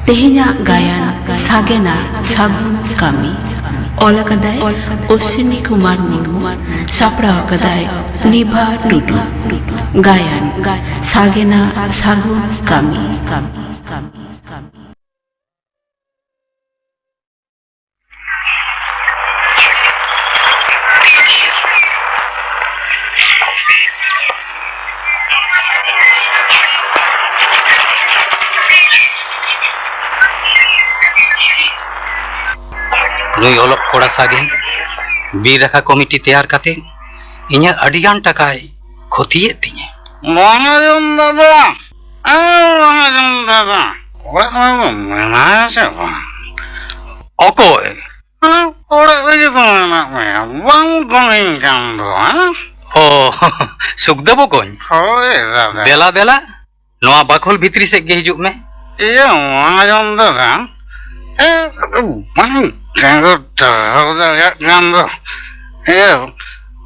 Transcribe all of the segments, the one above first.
तेहेन्या गायन सागेना सागुन कामी ऑल कदाय अश्विनी कुमार मुर्मू सापड़ा कदाय निभा टुडू गायन सागेना सागुन कामी नुई ओलक कोड़ा सागेन बीर रखा कमिटी तैयार करते इन्हें अडिगान टकाय खोतिये तिnye महाजन दादा महाजन दादा कोड़ा में मना से ओकोय कोड़ा लगी तो में बंग कमिंग काम दो ओ सुखदेव कोन होए दादा देला देला नोआ बाखोल भीतरी से गे हिजुक में ये महाजन दादा बंग Jangan tahu jangan tu,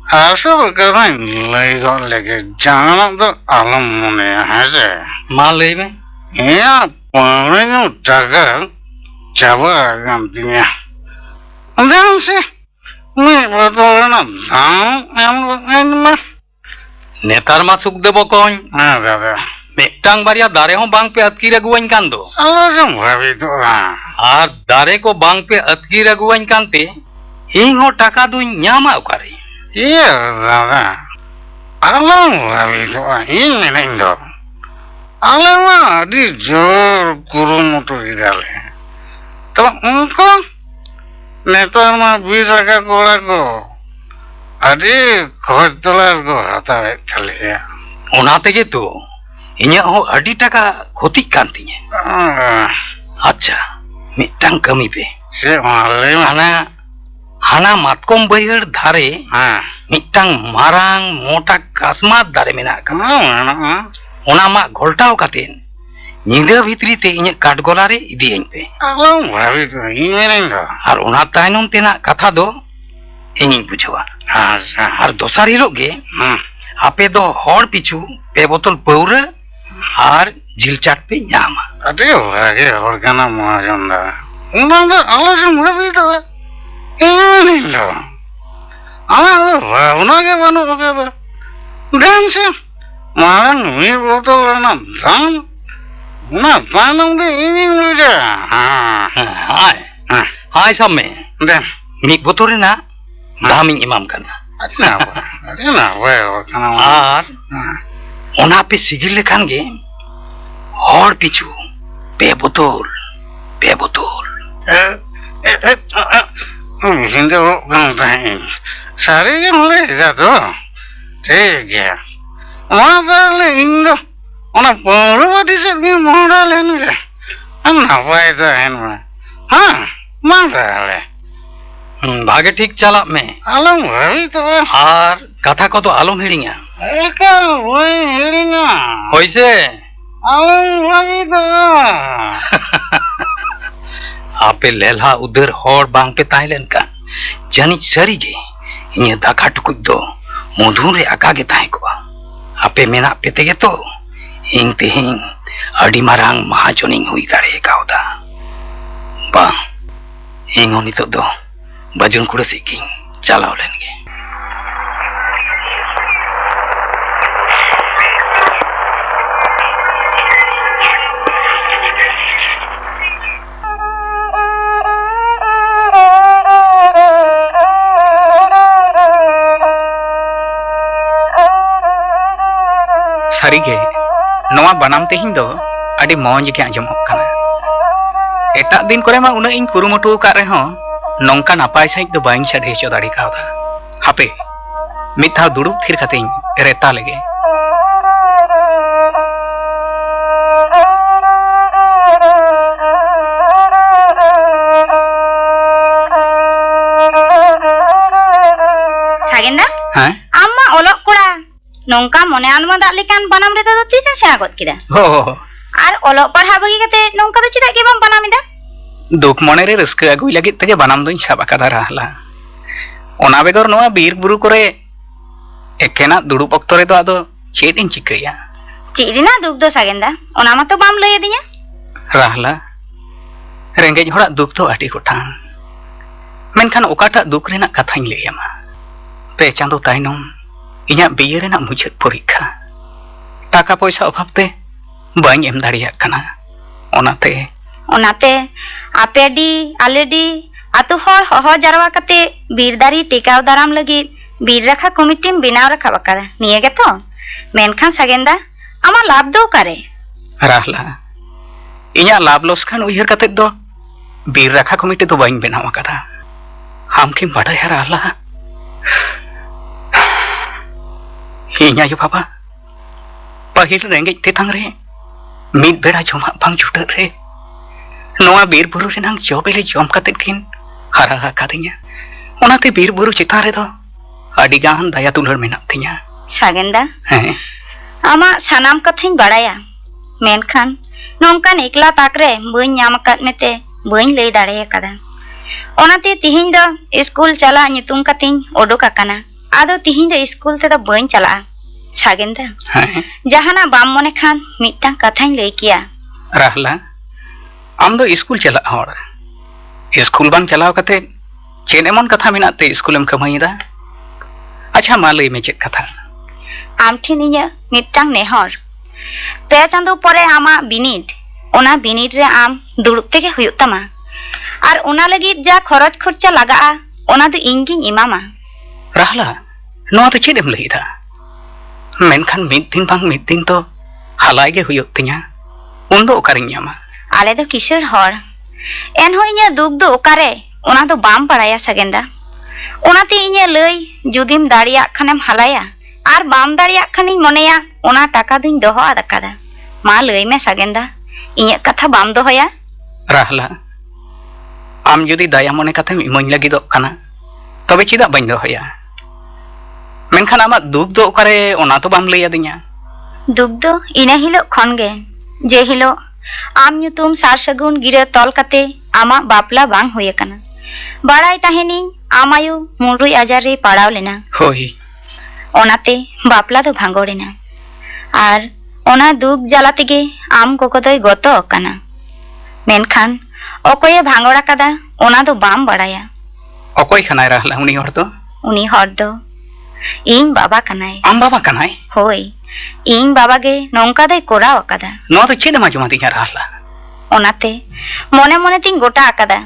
asal kerana lagi lagi jangan tu alam mana aja. Malay me? Ya, paling jaga jawa gantinya. Dan sih, ni betul nak yang mah. Netar masuk debo koin. Ada. Mektang baria dare hong bang pe atkira guain kando. Allah semua itu lah. और दारे को बांग पे अतकीर अगुवाइन कांते हिंग हो टाका दु न्यामा उकारे ये दादा आलम अभी तो इन नहीं दो आलम आदि जोर कुरुमुटु इधाले तो उनको नेता में बीर का कोड़ा को आदि खोज तलाश को हता चले गया उनाते के तो इन्हें हो अड़ी टाका खोती कांती है अच्छा मिट्टांग कमी पे हाना मातकोम बैहर धारे मिट्टांग मारांग मोटा कास्मात दारे मेना ओना मा घोलटाव कातेन निंदा भितरी ते इने काटगोला रे इदियेन पे और ओना तायनम तेना कथा दो इनी बुझवा और दोसार हिलो गे आपे दो हर पिछु पे बोतल पौरा और झिल चाट पे न्यामा अरे वागे और गाना महाजंदा उन्होंने आला से मुझे तो ये नहीं लो आला उन्होंने बनो क्या तो डांस मारा नुई बोतल ना दाम ना पानों के इन्हीं मुझे हाय सब में दें मिक बोतल ना दामिंग इमाम करना अरे ना वो और गाना और ओना पे सिगिल लेखान गे और पिछु पे बोतल हिंदू गांव है सारे के मुले जातो ठीक है वहाँ पर ले हिंदू उन्हें पौरवादी से भी मोड़ा लेने के हम ना पाए तो है ना हाँ मांगता है भागे ठीक चला में आलम भाभी तो और कथा को तो आलम हिड़िंगा एक वही हिड़िंगा होइसे आलम भाभी तो आपे लेला उधर हर बांग पे ताइलन का जानी सरी गे इने दाका टुकुज दो मधुर रे आका गे ताइ को आपे मेना पे तेगे तो हिंग ते हिंग अडी मारांग महाजनिंग हुई दारे कावदा बा हिंग होनी तो दो बजन कुड़े सिकिंग चलाव लेनगे सारीगे नवा बनाम तेहिं दो अड़ी मौज के आंजमोग कना एटा दिन करे मा उना इन कुरुमुटु का रहो नौका नापाय सहित दो बाइन छाड़े चो दाड़ी कावदा हापे मिथा दुड़ुब थिर कते रेता लगे सागेंदा हां आम्मा ओलक कोड़ा नौका मने आलमा दाग लेकान बनाम रे दादा तीस से आगत किदा हो आर ओलक पढ़ा बगी कते नौका दो चिदा के बम बनामिदा दुख मने रे रस्क अगुई लगी तगे बनाम दोइन साबा कदा रहला ओना बेगर नोआ बीर बुरु करे एकेना दुड़ुब अक्तो रे दो आदो चेद इन चिकैया चिरिना दुख दो सागेंदा ओना मा तो बाम लय दिया रहला रेंगेज हड़ा दुख तो आटी गोठान मेनखान ओकाटा दुख रेना कथाኝ लैयामा पे चांदो तायनम इᱧᱟᱹᱜ बीए रेना मुचाद परीक्षा टाका पैसा अभावते बाñ एम दाड़ियाग कना ओनाते आपेडी आलेडी आतु हर हह जारवा कते बीरदारी टिकाव दाराम लगी बीर रखा कमिटी बनाव रखा बकादा निये गे तो मेनखान सागेंदा आमा लाभ दो करे राहला इᱧᱟᱹᱜ लाभ लोसखान उयहर कते दो बीर रखा कमिटी तो बाñ बनाव कदा हम किम बाडाया राहला इᱧ आयो बाबा पाहिल रेंगेज तेतांग रे मिद बेड़ा जमा बांग जुटात रे नोआ बीर बुरु रेनांग जबेले जम कते किन हारा हाकादिया ओनाते बीर बुरु चितान रे दो आडी गान दया दुलर मेना तिया सागेंदा हैं आमा सानाम कथाኝ बाड़ाया मेनखान नोंकान एकला ताकरे बई नाम कत मेते बई लई दाड़े कदा ओनाते तिहिं दो स्कूल चला नितुम कतिñ ओडोक आकाना आदो तिहिं दो स्कूल ते दो बई चला सागेंदा हैं जहाना बाम मने खान मिटां कथाኝ लई किया राहला आम दो स्कूल चला हर स्कूल बांग चलाव कते चेन एमन कथा मेनाते स्कूलम कमाईदा अच्छा मा लई मे चेत कथा आम ठेन इᱧ मिटां नेहर पे चांदो परे आमा बिनिट ओना बिनिट रे आम दुड़ुब तेगे हुयुग तमा आर ओना लगित जा खरच खर्चा लागा ओना दो इᱧ गिᱧ इमामा राहला नोआ तो चेद एम लईदा मेनखान मिद दिन तो हालाय गे हुयुग तिया उन दो ओकारिñ ᱧᱟᱢᱟ आले दो किशोर हर एनहो इᱧ दुख दो ओकारे ओना दो बाम बाड़ाया सागेंदा ओनाते इᱧ लई जुदिम दाड़िया खानेम हालाया आर बाम दाड़िया खानिñ मनेया ओना टाका दुñ दोहो आदकादा मा लई मे सागेंदा इᱧ कथा बाम दोहोया राहला आम जुदी दया मने कथेम इमाñ लागिदोग काना तबे चिदा बाñ दोहोया मेनखान आमा दुख दो ओकारे ओना तो बाम लई आदिña दुख दो इना हिलो खनगे जे हिलो आम nyutum सार सगुन गिरे तल कते आमा बापला बांग हुए कना बाड़ाय ताहेनिñ आमायु मुरुई आजार रे पड़ाव लेना होई ओनाते बापला दो भांगोरेना आर ओना दुख जाला तेगे आम कोको दोय गतो कना मेनखान ओकोये भांगोड़ा कदा ओना दो बाम बाड़ाया ओकोय खानाय राहला उनी हर दो इñ बाबा कनाय आम बाबा कनाय होय इñ बाबा गे नोंका दोय कोराव कदा नोआ तो चेद मा जमा तिया राहला ओनाते मने मने तिñ गोटा आकादा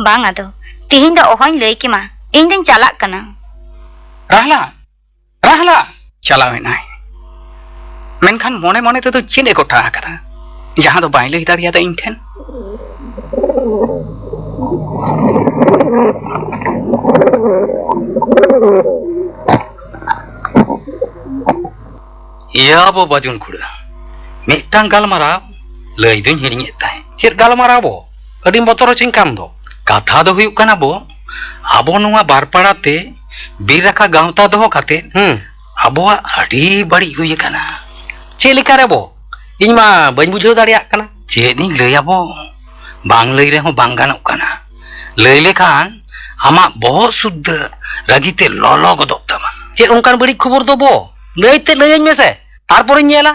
बांग आदो तिहिñ दो ओहñ लई किमा इñ दिन चालाक कना राहला राहला चलावेनाय मेनखान मने मने ते तो चेद ए गोटा आकादा जहां दो बाय लई दाड़ियादा इñ ठेन या बो बाजुन खुड़ा मिटां गालमारा लई दुñ हिरिङे ताय चेद गालमारा बो अडी बतर चिंकाम दो कथा दो हुयुग काना बो आबो नुआ बारपाड़ाते बीर रखा गांवता दोहो काते आबोआ अडी बड़ी हुई काना चे लेका रे बो इñ मा बाñ बुझाव दाड़ियाग काना चेद नी लई आबो बांग लई रे हो बांग गानोग काना लई लेखान आमा बहुत शुद्ध रगिते ललो गदोग तमा चेद ओनकान बड़ी खबर दो बो लईते लईñ मेसे तारपर इñ नेला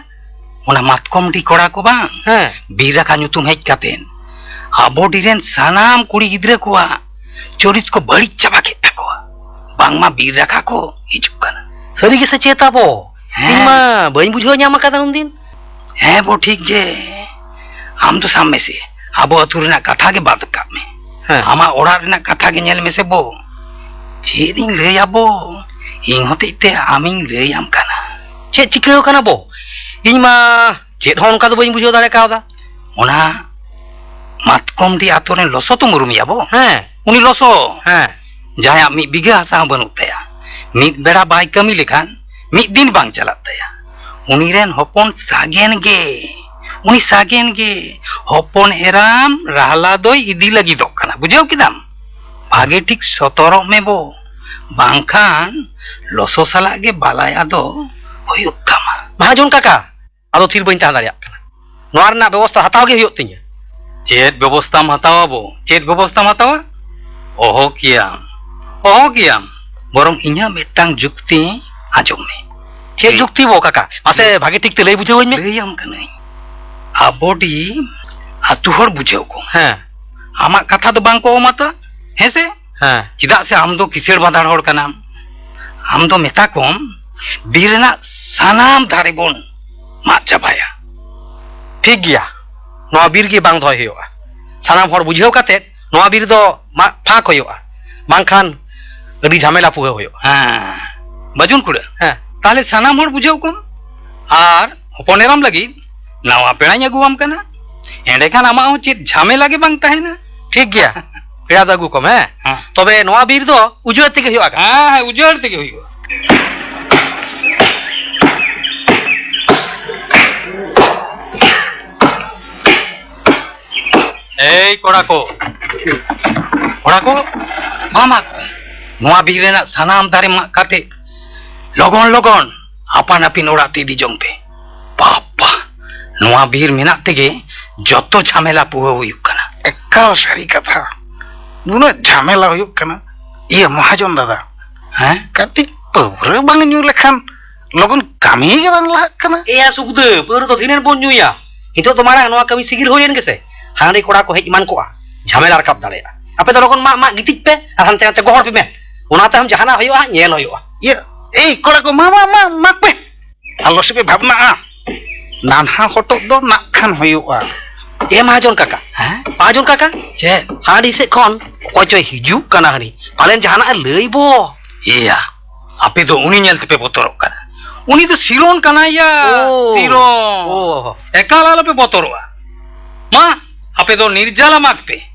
ओना मातकम डी कोड़ा को बांग हैं बीर रखा nyutum हेज कातेन आबो डिरेन सानाम कुड़ी गिद्रे कोआ चोरित को बड़ी चाबा के तकोआ बांगमा बीर रखा को हिजुग काना सरी गे से चेता बो इñ मा बाñ बुझाव ᱧᱟᱢ आकादा उन दिन है बो ठीक गे आम तो सामने से आबो अतु रेना कथा के बात का में हैं आमा ओड़ा रेना कथा के नेल में से बो चेदिं लई आबो इñ होतेते आमिं लई आम काना चे चिकाव काना बो इñ मा चेद हो ओनका दो बाñ बुझाव दाड़े कावदा ओना मातकम डी आतो रे लसो तो मुरुमिया बो हैं उनी लसो हैं जहां मी बिघा हासा बनु तया मिद बेड़ा बाय कमी लेखान मिद दिन बांग चला तया उनी रेन हपन सागेन गे हपन एराम राहला दोय इदी लगी दो काना बुझाव किदाम भागे ठीक सतरो में बो बांखान लसो साला गे बालाया दो हुयुग तामा महाजन काका आदो थिर बाñ ताहां दाड़ियाग काना नोआ रेना व्यवस्था हताव गे हुयुग तिña चेद व्यवस्था हतावा बो चेद व्यवस्था हतावा ओहो कियाम बरम इña मिटांग जुक्ति आजम में चे जुक्ति बो काका मासे भागे ठीक ते लई बुझावñ में लई आम कनाई आबोडी आतु हर बुझाव को हैं आमाक कथा दो बांग को मता हेसे हाँ चिदा से हम दो किसेर बादार होड़ कनाम हम दो मेता कोम बीरना सानाम धारे बोन मात चाबाया ठीक गया नवा बीर के बांग धोय हुआ सानाम हर बुझेव काते नवा बीर दो फाक हुआ बांखान अड़ी झमेला पुगे हुआ हाँ बजुन कुड़ा हाँ ताले सानाम होड़ बुझेव कोम आर होपनेराम लगी नवा पेड़ाई अगुआम कना एंडे खान आमा हो चेत झमेला के बांग तहेना ठीक गया पेड़ा दगु कम है हाँ तबे नवा बीर दो उजड़ तेगे हुआ हाँ उजड़ तेगे हुआ ए कोड़ा को मामा नवा बीरेना सनाम दारे मा काते लगन लगन आपान आपिन ओड़ा ती दी जोंग पे बापा नवा बीर मेना तेगे जत्तो झमेला पुआ हुयुक कना एकाल सारी कथा नुना झमेला हुयुक कना ये महाजन दादा हैं कति पौरे बांग न्यू लेखान लगन कमी के बांग लाग कना ए सुखदे पर तो दिनेर बोन न्यूया हितो तो मारा नवा कमी सिगिर होयेन गेसे हांडी कोड़ा को हेज मान को झमेला रकाब दाड़ेया आपे तो लगन मा मा गितिक पे आर हानते हानते गोहर पे में ओनाते हम जहाना होयवा नेल होयवा ये ए कोड़ा को मा पे आलो से पे भावना नानहा होटो दो नाखान हुयुआ ए महाजन काका हैं महाजन काका चे हांडी से खन कोचो हिजू कना हांडी पालेन जहाना लईबो या आपे तो उनी नेल पे बोतरो कना उनी तो सिरोन कना या ओ। सिरोन ओ एकाल आलो पे बोतरोआ मा आपे तो निर्जला माग पे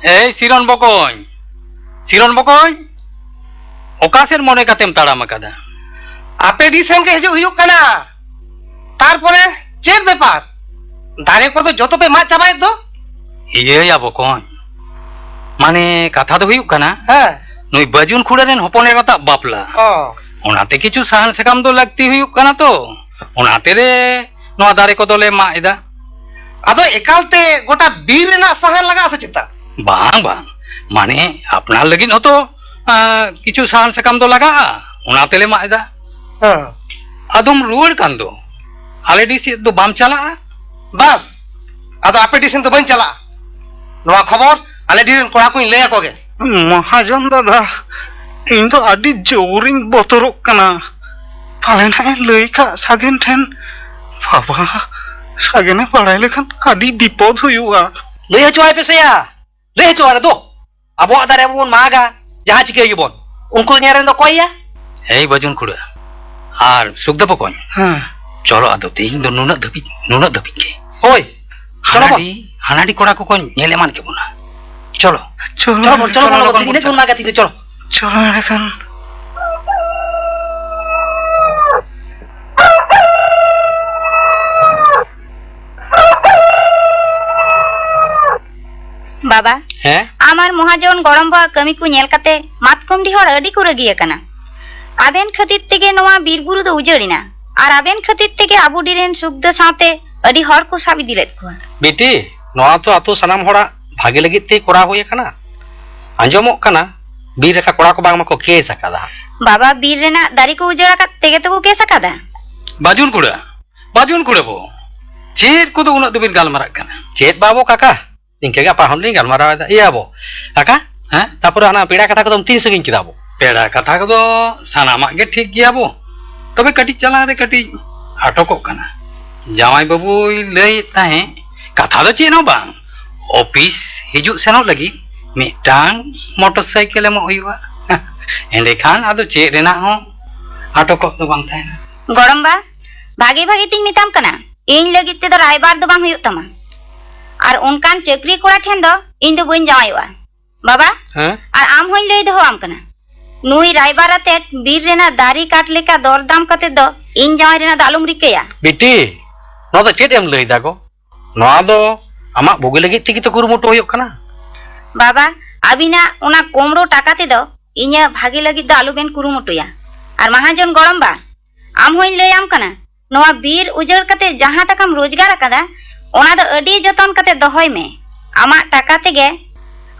ए सिरोन बकोñ ओकासेर मने कातेम ताड़ाम आकादा आपे डिसेन के हिजू हुयुक कना तारपरे चेक बेपार दारे को तो जतो पे मा चाबाय दो इये या बकोñ माने कथा दो हुयुक कना हां नुई बजुन खुड़ारेन होपने राता बापला ओ ओनाते किछु साहान सेकाम दो लगती हुयुक कना तो ओनाते रे नोआ दारे को दोले मा इदा आदो एकालते गोटा बीर रेना सहान लगा से चिता बांग बांग माने अपना लगिन हो तो किछु साहान सेकाम दो लगा ओनाते ले मा इदा हां अदम रुवर कान दो आले डिसी दो बाम चला बस आदो आपे डिसेन तो बन चला नवा खबर आले डिन कोड़ा को ले आकोगे महाजन दादा इन तो आदि जोरिंग बोतरो कना पालेना लईका सागेन ठेन बाबा सागेने पढ़ाई लेखन आदि विपद हुयुआ ले हचवाय पे सेया ले हचवाय दो अबो दारे बोन मागा जहां चिके गिबोन उनको नेरेन दो कोया ए बजुन खुड़ा आर सुखदा बकोñ हां चलो आदो तेहिं दो नुना धबी के ओय चलो बो हानाडी कोड़ा को कोñ नेले मान के बोना चलो चलो बोन इने जोन मागा ती चलो चलो लेखन बाबा हैं आमार महाजन गरम बा कमी को नेल काते मातकमडी हर अडी को रगिया कना आबेन खतित तेगे नवा बीरबुरु दो उजड़िना आर आबेन खतित तेगे आबुडीरेन सुखद साथे अडी हर को साबि दिलेत को बेटी नवा तो आतो सनाम होड़ा भागे लगी ते कोड़ा होय कना आंजमोक कना बीर का कोड़ा को बांग मको केस अकादा बाबा बीर रेना दारी को उजड़ा का तेगे तो को केस अकादा बाजुन कुड़ा बो चेत को दो उना दबिन गालमारा कना चेत बाबो काका इनके गा पाहन ली गलमारा इया बो काका हैं तापर हाना पेड़ा कथा को तुम 3 सगिन किदाबो पेड़ा कथा को दो सानामा के ठीक गया बो तबे कटी चला रे कटी आटको कना जावाई बाबू लई ताहे कथा दो चेनो बांग ऑफिस हिजु सेनो लगी मिटांग मोटरसाइकिल एम होइवा एंडे खान आदो चे रेना हो आटको दो बांग थायना गरम बा भागे भागे ती मिताम कना इन लगित ते दो रायबार दो बांग हुयुक तमा आर उनकान चक्री कोड़ा ठेन दो इन दो बइन जावायवा बाबा हां आर आम होई लई दो आम कना नुई रायबार आते बीर रेना दारी काट लेका दरदाम कते दो इन जावाय रेना दालुम रिकेया बेटी नो तो चेत एम लई दागो नवा दो आमा भोगे लगी तिकी तो कुरुमुटो होय कना बाबा अबिना उना कोमरो टाका ते दो इnya भागे लगी दो आलू बेन कुरुमुटुया आर महाजन गरम बा आम होई लई आम कना नवा बीर उजड़ कते जहां टाकाम रोजगार अकादा ओना दो अडी जतन कते दोहय में आमा टाका तेगे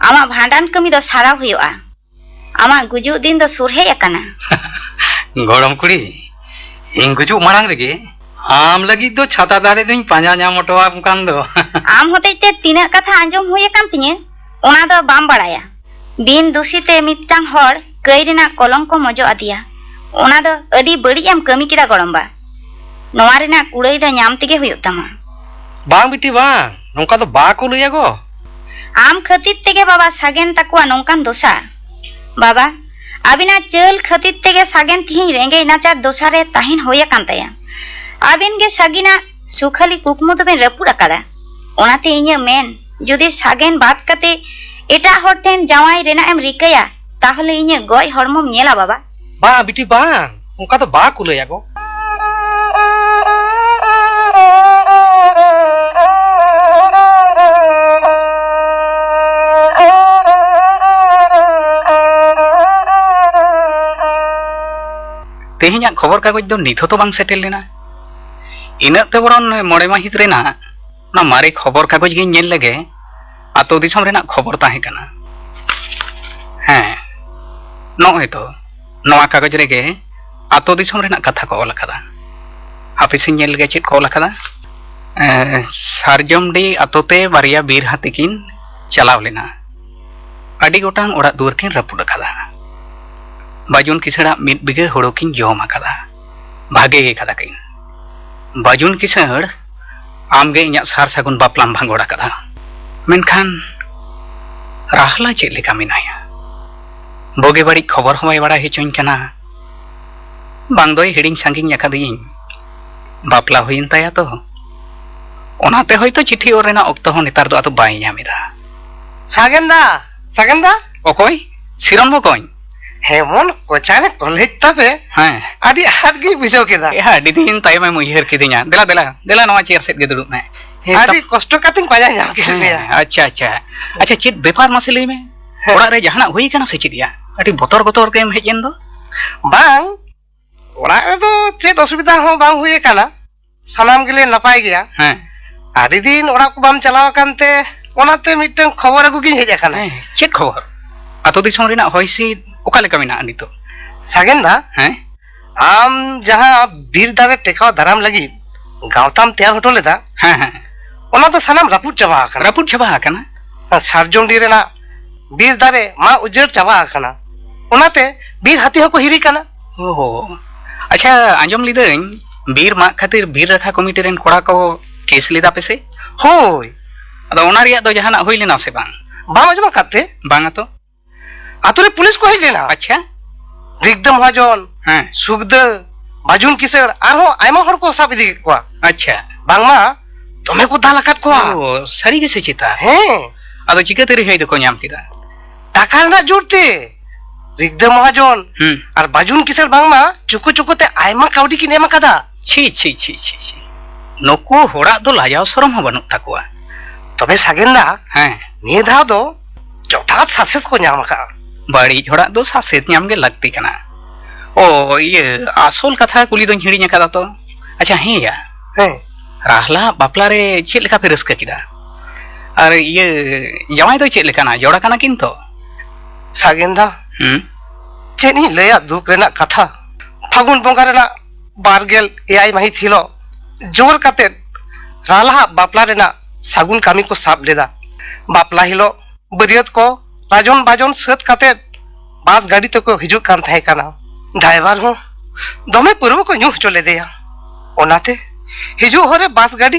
आमा भांडान कमी दो सारा हुयुआ आमा गुजु दिन दो सुरहे अकाना गरम कुड़ी इन गुजुक मारांग रेगे आम लगी दो छाता दारे दुई पांजा ᱧᱟᱢ ᱚᱴᱚᱣᱟᱢ ᱠᱟᱱ ᱫᱚ आम होतेते तीना कथा आंजम हुए कान तिᱧᱟ ओना दो बाम बाड़ाया दिन दूषिते मिदटांग हर कई रेना कलंक को मजो आदिया ओना दो अडी बड़ी एम कमी किदा गरमबा नोवा रेना कुड़ाई दा ᱧᱟᱢ तेगे हुयुग तामा बांग बिटी बांग नोंका तो बा को लैया गो आम खातिर तेगे बाबा सागेन ताकुआ नोंकान दोसा बाबा आबिना चल खातिर तेगे सागेन तिहिं रेंगे नाचार दोसा रे ताहिन होया कान ताया आबिन गे सागिना सुखाली कुकमु दबेन रपुड़ आकादा ओनाते इᱧ मेन जुदी सागेन बात कते एटा हर ठेन जावाई रेना एम रिकाया ताहले इᱧ गय हरमम नेला बाबा बा बिटी बांग नोंका तो बा को लैया गो तेहिना खबर कागज दो निथो तो बांग सेटेल लेना इनते बरन मोड़े माहित रेना ना मारे खबर कागज गे नेल लगे आतो दिसम रेना खबर ताहे कना हैं नोय तो नवा कागज रेगे आतो दिसम रेना कथा को ओल कदा हाफिस नेल लगे चेत को ओल कदा सारजमडी आतोते बारिया बीर हातिकिन चलाव लेना अडी गोटांग ओड़ा दुवर किन रपुड़ कदा बाजुन किसड़ा मिद बिगे होड़ो किन जोम आकादा भागे गे कदा किन बाजुन किसड़ आमगे इᱧᱟᱜ सार सागुन बापलाम भांगोड़ा कदा मेनखान राहला चेद लेका मेनाया बोगे बड़ी खबर हमाय बड़ा हेचोኝ कना बांग दोय हिडिंग सांगिኝ आकादिᱧ बापला हुइन ताया तो ओनाते होयतो चिठी ओर रेना ऑक्तो हो नेतार दो आतो बाय ᱧᱟᱢᱮᱫᱟ सागेंदा ओकोय सिरन बकोኝ हेमन कोचाने कॉलेज तबे हाँ आदि हाथ गे बिजो केदा या दिन ताई मैं मुहिर किदिया देला देला देला नवा चेयर सेट गे दुड़ुब में आदि कष्ट कातिन पाजा ᱧᱟᱢ किसमेया अच्छा अच्छा अच्छा चेत बेपार मासे लई में ओड़ा रे जहाना हुई काना से चिदिया अटी बोतर बोतर के हेजेन दो बांग ओड़ा रे दो चेत असुविधा हो बांग हुई काना सानाम गेले नपाय गया हां आदि दिन ओड़ा को बाम चलाव कानते ओनाते मिटन खबर अगु गिन हेज काना चेत खबर आतो दिसम रेना होइसी ओका लेका मेना नितो सागेंदा हैं आम जहां बीर दारे टेकाव दाराम लगी गावताम तैयार होटो लेदा हां हां ओना तो सानाम रापुट चाबा काना रापुट छबा काना सारजोम डी रेना बीर दारे मा उजर चाबा काना ओनाते बीर हाथी हको हिरी काना ओ अच्छा आंजम लिदई बीर मा खातिर बीर रखा कमिटी रेन कोड़ा को केस लेदा पेसे होय अदो ओना रिया दो जहाना होई लेना से बांग बाम अजमा काते बांगा तो आतुरे पुलिस को हेज लेना अच्छा रिगदम महाजन हां सुगद बाजुन किसर आरो आयमा हर को साब इदी को अच्छा बांगमा तमे को दालाकात को ओ सरी गे से चिता हे अदो चिके तेरे हेय दो को ᱧᱟᱢ किदा टाका ना जोड़ते रिगदम महाजन और बाजुन किसर बांगमा चुकु चुकुते आयमा काउडी की नेमा कदा छी छी छी छी छी नको होड़ा दो लाजाव सरम हो बनु ताकुआ तबे सागेंदा हां निये धाव दो जोतात सासेस को ᱧᱟᱢ का बड़ी होड़ा दो सासेत ᱧᱟᱢ गे लगती कना ओ ये आसोल कथा कुली दो हिड़ी ᱧाकादा तो अच्छा हे या हे राहला बापला रे चेत लेका पे रस्का किदा और ये जवाई दो चेत लेकाना जोड़ा काना किन तो सागेंदा चेनी लया दुख रेना कथा फागुन बंगा रेना बारगेल एआई माही थिलो जोर काते राला बापला रेना सागुन कामी को साब लेदा बापला हिलो बरियत को राजन बाजन सत काते बास गाड़ी तो को हिजु कान थाय काना ड्राइवर हो दमे पूर्व को न्यू चले देया ओनाते हिजु होरे बास गाड़ी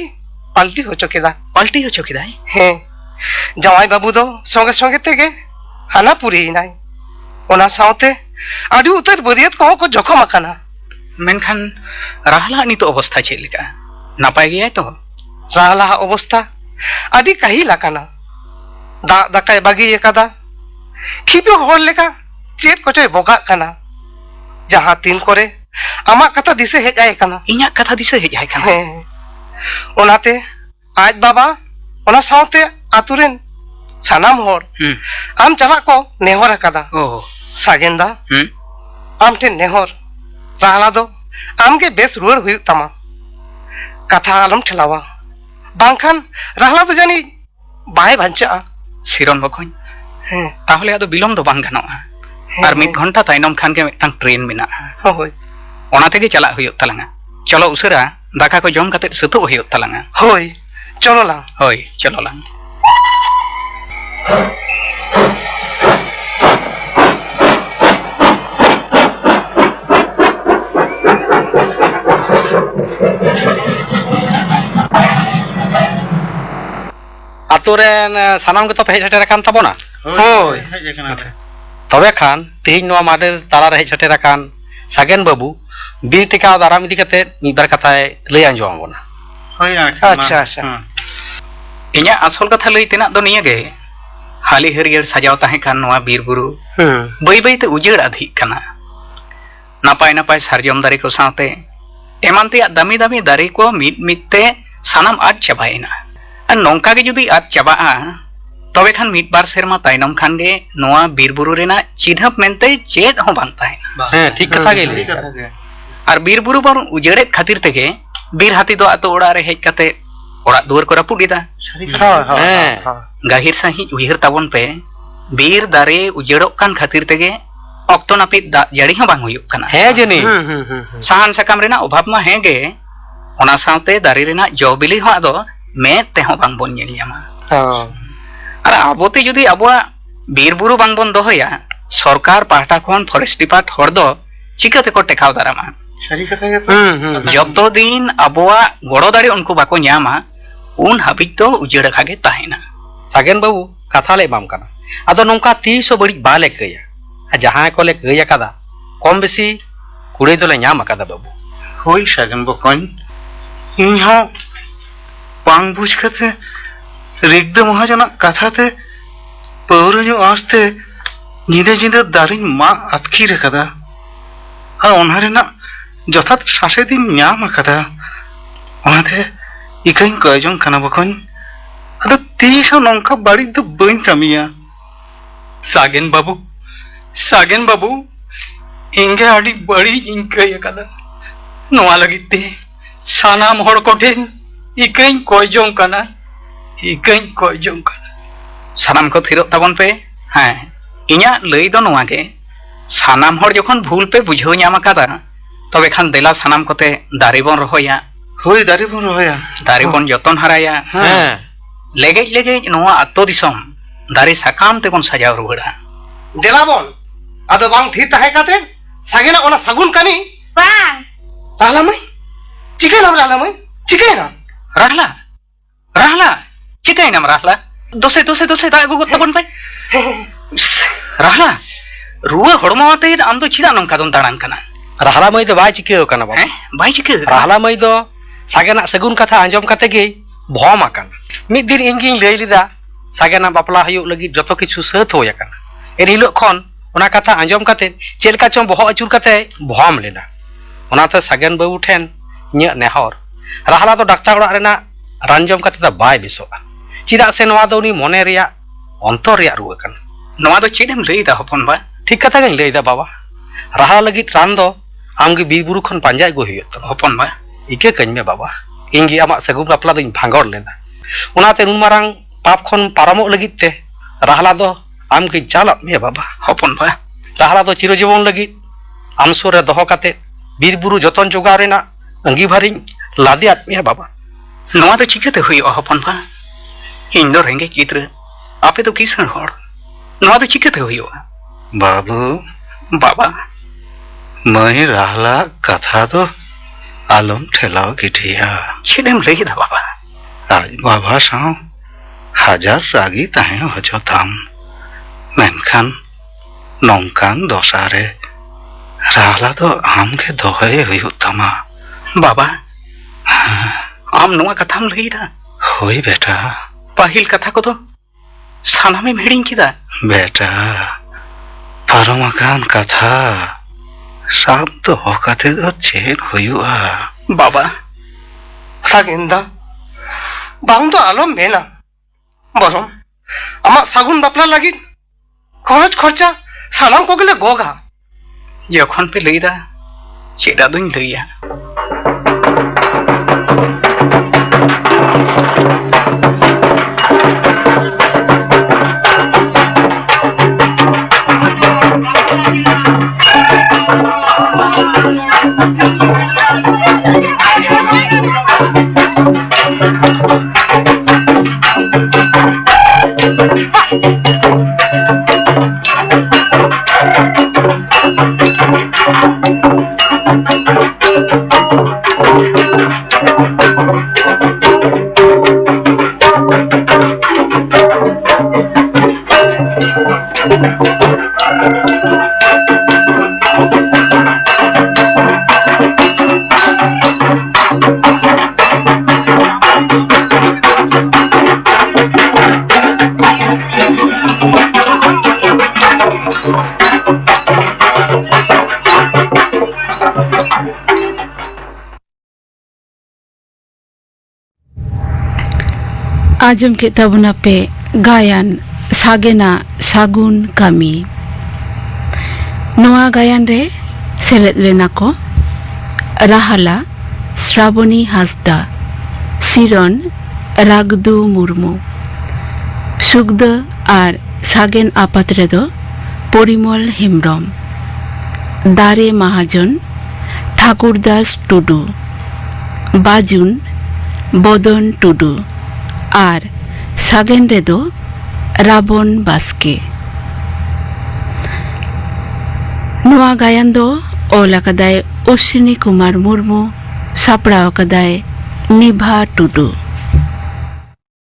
पलटी हो चकेदा हे जवाई बाबू दो संगे संगे तेगे हाना पुरी नाय ओना साउते आडी उतर बरियत को जखम आकाना मेनखान राहला नितो अवस्था चेत लेका नापाय गया तो राहला अवस्था आडी काही लाकाना दा दाकाय बागी एकादा खिपो होर लेका चेत कोचे बोगा काना जहां तीन करे आमा कथा दिसे हेज आय काना इᱧᱟᱜ कथा दिसे हेज आय काना हे ओनाते आज बाबा ओना साउते आतुरेन सानाम होर आम चला को नेहर कादा ओ सागेंदा आम ठे नेहर राहला दो आमगे बेस रुवर हुई तमा कथा आलम ठेलावा बांखान राहला दो जानी बाय भांचा सिरन बखोኝ ताहले आदो बिलम दो बांग गानोआ और मिद घंटा ताइनम खान के मिदटांग ट्रेन मेना होय ओना तेगे चला हुयो तलंगा चलो उसरा दाका को जम कते सुतो हुयो तलंगा होय चलो ला होय चलो लांग आतु रेन सानाम गतो हेज सेटेर कान ताबोना होय हेज एकना तबे खान तेहिन नोआ माडेर ताला रे हेज सेटेर कान सागेन बाबू बीर टिकाव दाराम इदी कते मिदबार कथाय लई आंजोम आबोना होय अच्छा अच्छा इन्या असल कथा लई तेना दो निया गे हाली हरियर सजाव ताहे खान नोआ बीर बुरु बई बई ते उजेड़ आधी कना नापाय नापाय सारजम दारे को साथे एमान ते दामी दामी दारे को मिते सानाम आद चाबायना और नौका के जुदी आद चाबा तबे खान मिट बार सेरमा ताइनम खान गे नोआ बीर बुरु रेना चिन्हप मेनते चेद हो बांग ताहेना हैं ठीक कथा गे और बीर बुरु पर उजेड़े खातिर तेगे बीर हाथी दो आतो ओड़ा रे हेज कते ओड़ा दुआर को रापुडिदा गाहिर साही उहिर ताबन पे बीर दारे उजेड़ोक कान खातिर तेगे ऑक्टो नापित दा जड़ी हो बांग हुयुक कना है जनी साहान सकाम रेना अभाव मा हेगे ओना साउते दारे रेना जौबिली हो आदो में ते हो बांग बोन नेल ᱧᱟᱢᱟ और आबोते जुदी अबवा बीर बुरु बांग बोन दोहया सरकार पाहटा खन फरेस्ट डिपार्ट हर दो चिकाते को टेकाव दारामा सही कथा गे जतो दिन अबवा गड़ो दाड़ी उनको बाको ᱧᱟᱢᱟ उन हाबिज तो उजेड़ खागे ताहेना सागेन बाबू कथा ले बाम कना आदो नोंका 300 बड़ी बाले कया जहां को ले कया कदा कम बेसी कुड़े दोले ᱧाम कदा बाबू होय सागेन बकन इन हो बांग बुझ कते रिगद महाजना कथा ते पौरño आस्ते निदे जिंदे दारिन मा अतखिर कदा और ओनहरेना जथात शासे दिन ᱧाम कदा ओनाते इकन कयजन कना बकन अदो तीसो नंका बाड़ी दो बइन कमिया सागेन बाबू इंगे आड़ी बड़ी इंकय कदा नोआ लगिते सानाम हर कोठेन इकन कयजन कना सानाम को थिरो ताबन पे हां इन्या लई दो नोआ के सानाम हर जखन भूल पे बुझाव ᱧᱟᱢ कदा तबे खान देला सानाम कोते दारी बन रहोया होय दारी बन रहोया दारी बन जतन हराया हैं लेगे लेगे नोआ अत्तो दिसम दारी साकाम ते बन सजाव रुगड़ा देलाबन आदो बांग थी ताहे काते सागेना ओना सागुन कामी बांग रहला मई चिकेना रहला मई चिकेना रहला चिकाइनम रहला दोसे दा अगु तबन पे रहला रुआ हड़माते आम तो चिदा नंका दोन दाड़ान कना रहला मई दो बाय चिकेओ कना बाबू हैं बाय चिके रहला मई दो सागेना सगुन कथा आंजम कते गे भोम आकन मिद दिन इंगिन लई लिदा सागेना बापला हयु लगी जतो किछु सत होय आकन एन हिलो खन ओना कथा आंजम कते चेलका चम बहो अचुर कते भोम लेना ओनाते सागेन बाबू ठेन ᱧ नेहर रहला तो डाक्टर ओड़ा रेना रानजम कते दा बाय बिसोआ चिदा से नवा दो उनी मने रिया अंतर रिया रुआ कन नवा दो चेदम लईदा हपन बा ठीक कथा गई लईदा बाबा रहा लगी रान दो आमगे बीर बुरु खन पांजा गो हुयो तो हपन बा इके कñ मे बाबा इंगी आमा सगु बापला दिन भांगोर लेदा उनाते नुन मारांग पाप खन पारामो लगी ते रहला दो आमगे जाला मे बाबा हपन बा रहला दो चिरो जीवन लगी आम सुर रे दोहो काते बीर बुरु जतन जोगाव रेना अंगी भारी लादियात मे बाबा नवा तो चिकाते हुयो हपन बा इन दो रेंगे चित्र आपे तो किसान हर नवा तो चिकाते हुयो बाबू बाबा मई रहला कथा तो आलम ठेलाव गिठिया चेदम लईदा बाबा आज बाबा साव हजार रागी ताहे हजो थाम मेनखान नौकान दसारे रहला तो आम के दोहे हुयो तमा बाबा आम नवा कथाम लईदा होई बेटा पाहिल कथा को तो सानामे हिड़िंग किदा बेटा पारमाकान कथा साब तो होकाते दो चेन हुयुआ बाबा सागेंदा बांग तो आलम मेना बरम आमा सागुन बापला लगी खरच खर्चा सानाम को गेले गोगा जखन पे लईदा चेदा दुन लईया आजम के तबना पे गायन सागेना सागुन कामी नोआ गायन रे सेलेद लेना को राहाला श्रावणी हासदा सिरन रागदु मुर्मू सुगद और सागेन आपात रेदो परिमल हेम्ब्रम दारे महाजन ठाकुरदास टुडू बाजुन बदन टुडू और सागेन रेदो राबन बास्के नोआ गायन दो ओल अकादाय अश्विनी कुमार मुर्मू सापड़ा अकादाय निभा टुडू।